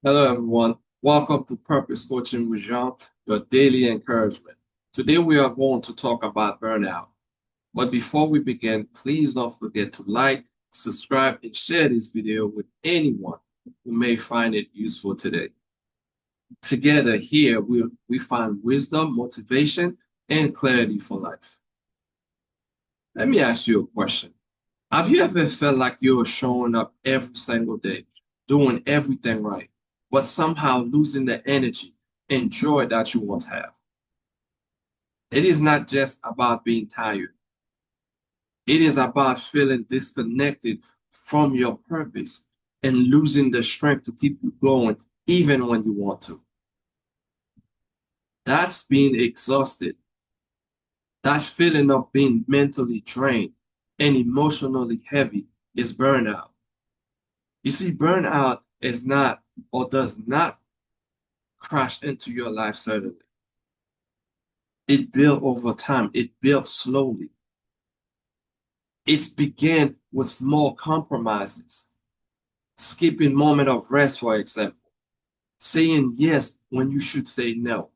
Hello, everyone. Welcome to Purpose Coaching with Jean, your daily encouragement. Today, we are going to talk about burnout. But before we begin, please don't forget to like, subscribe, and share this video with anyone who may find it useful today. Together, here, we find wisdom, motivation, and clarity for life. Let me ask you a question. Have you ever felt like you were showing up every single day, doing everything right, but somehow losing the energy and joy that you once had? It is not just about being tired. It is about feeling disconnected from your purpose and losing the strength to keep you going even when you want to. That's being exhausted. That feeling of being mentally drained and emotionally heavy is burnout. You see, burnout is not or does not crash into your life suddenly. It built over time. It built slowly. It's began with small compromises, skipping moment of rest, for example, saying yes when you should say no,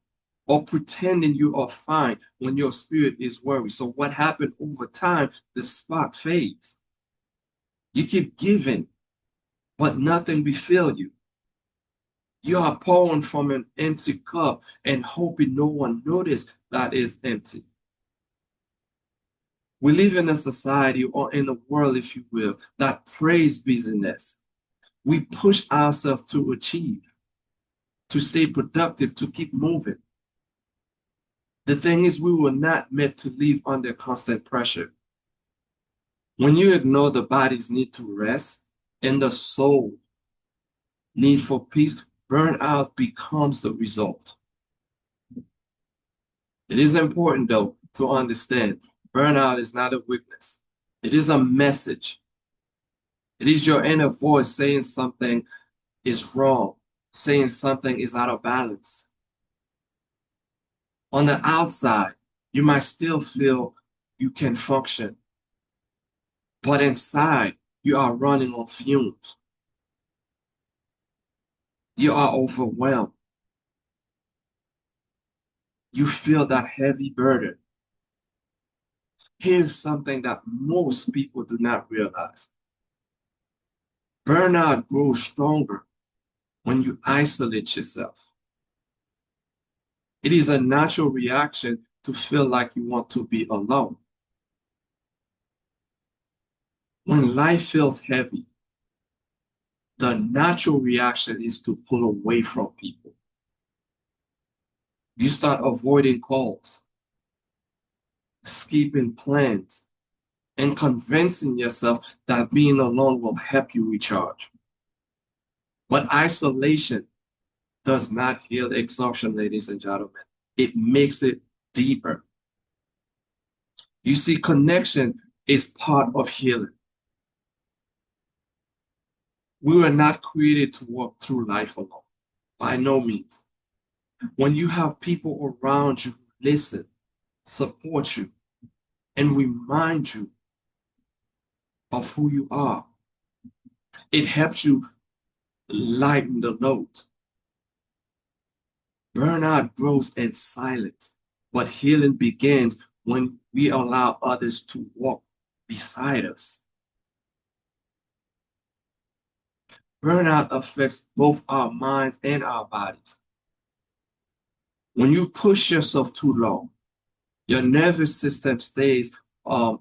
or pretending you are fine when your spirit is worried. So what happened over time, the spark fades. You keep giving, but nothing refill you. You are pouring from an empty cup and hoping no one notices that is empty. We live in a society or in a world, if you will, that praise busyness. We push ourselves to achieve, to stay productive, to keep moving. The thing is, we were not meant to live under constant pressure. When you ignore the body's need to rest and the soul need for peace, burnout becomes the result. It is important, though, to understand burnout is not a weakness. It is a message. It is your inner voice saying something is wrong, saying something is out of balance. On the outside, you might still feel you can function, but inside, you are running on fumes. You are overwhelmed. You feel that heavy burden. Here's something that most people do not realize. Burnout grows stronger when you isolate yourself. It is a natural reaction to feel like you want to be alone. When life feels heavy, the natural reaction is to pull away from people. You start avoiding calls, skipping plans, and convincing yourself that being alone will help you recharge. But isolation does not heal exhaustion, ladies and gentlemen. It makes it deeper. You see, connection is part of healing. We were not created to walk through life alone, by no means. When you have people around you who listen, support you, and remind you of who you are, it helps you lighten the load. Burnout grows in silence, but healing begins when we allow others to walk beside us. Burnout affects both our minds and our bodies. When you push yourself too long, your nervous system stays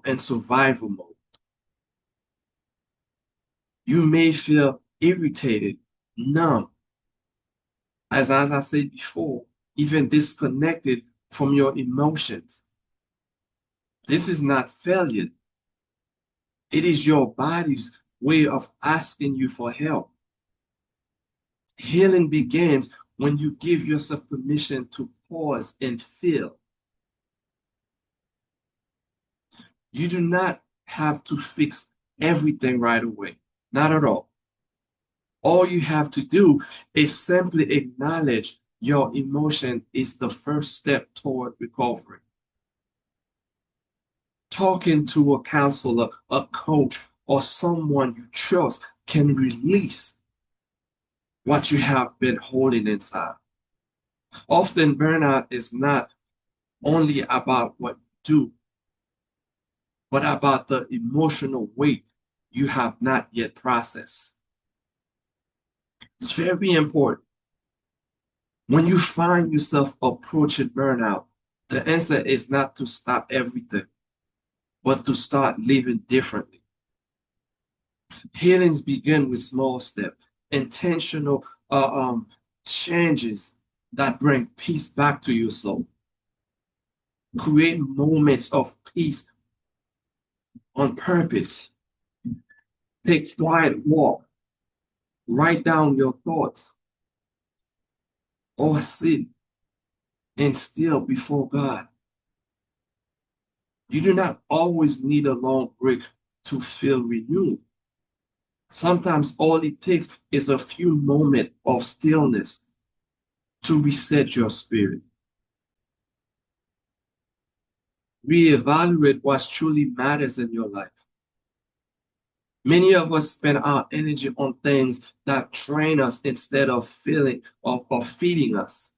in survival mode. You may feel irritated, numb, as I said before, even disconnected from your emotions. This is not failure. It is your body's way of asking you for help. Healing begins when you give yourself permission to pause and feel. You do not have to fix everything right away. Not at all. All you have to do is simply acknowledge your emotion is the first step toward recovery. Talking to a counselor, a coach, or someone you trust can release what you have been holding inside. Often, burnout is not only about what you do, but about the emotional weight you have not yet processed. It's very important. When you find yourself approaching burnout, the answer is not to stop everything, but to start living differently. Healings begin with small steps, intentional changes that bring peace back to your soul. Create moments of peace on purpose. Take quiet walk. Write down your thoughts or sit and still before God. You do not always need a long break to feel renewed. Sometimes all it takes is a few moments of stillness to reset your spirit. Reevaluate what truly matters in your life. Many of us spend our energy on things that drain us instead of feeding us.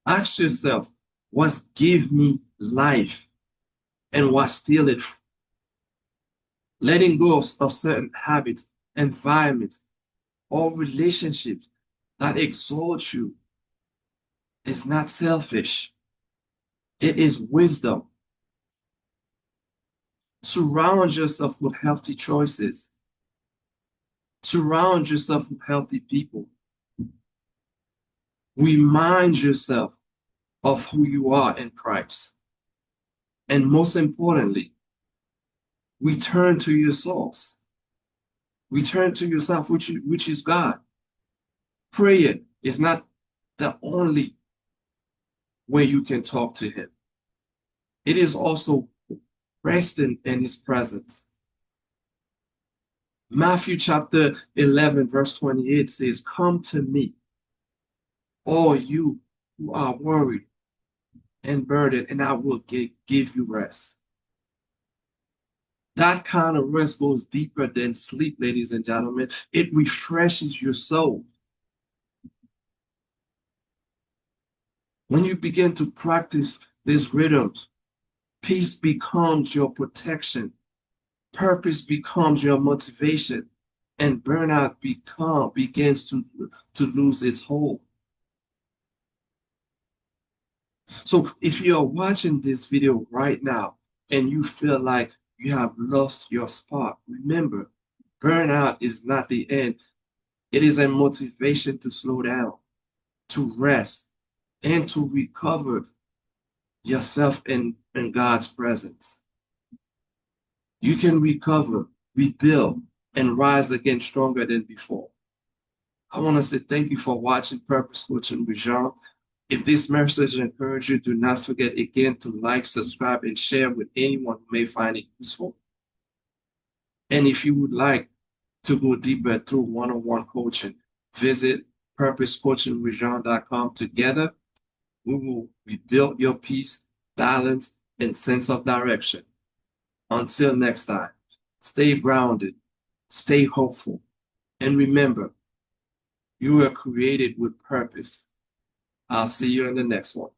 Ask yourself, what give me life and what steal it? Letting go of certain habits, environments, or relationships that exalt you is not selfish. It is wisdom. Surround yourself with healthy choices. Surround yourself with healthy people. Remind yourself of who you are in Christ. And most importantly, return to your source. Return to yourself, which is God. Prayer is not the only way you can talk to Him. It is also resting in His presence. Matthew chapter 11, verse 28 says, "Come to me, all you who are worried and burdened, and I will give you rest." That kind of rest goes deeper than sleep, ladies and gentlemen. It refreshes your soul. When you begin to practice these rhythms, peace becomes your protection, purpose becomes your motivation, and burnout begins to lose its hold. So if you're watching this video right now and you feel like you have lost your spark, remember, burnout is not the end. It is a motivation to slow down, to rest, and to recover yourself in God's presence. You can recover, rebuild, and rise again stronger than before. I want to say thank you for watching Purpose Coaching with Jean. If this message encouraged you, do not forget again to like, subscribe, and share with anyone who may find it useful. And if you would like to go deeper through one-on-one coaching, visit purposecoachingwithjean.com. Together, we will rebuild your peace, balance, and sense of direction. Until next time, stay grounded, stay hopeful, and remember, you were created with purpose. I'll see you in the next one.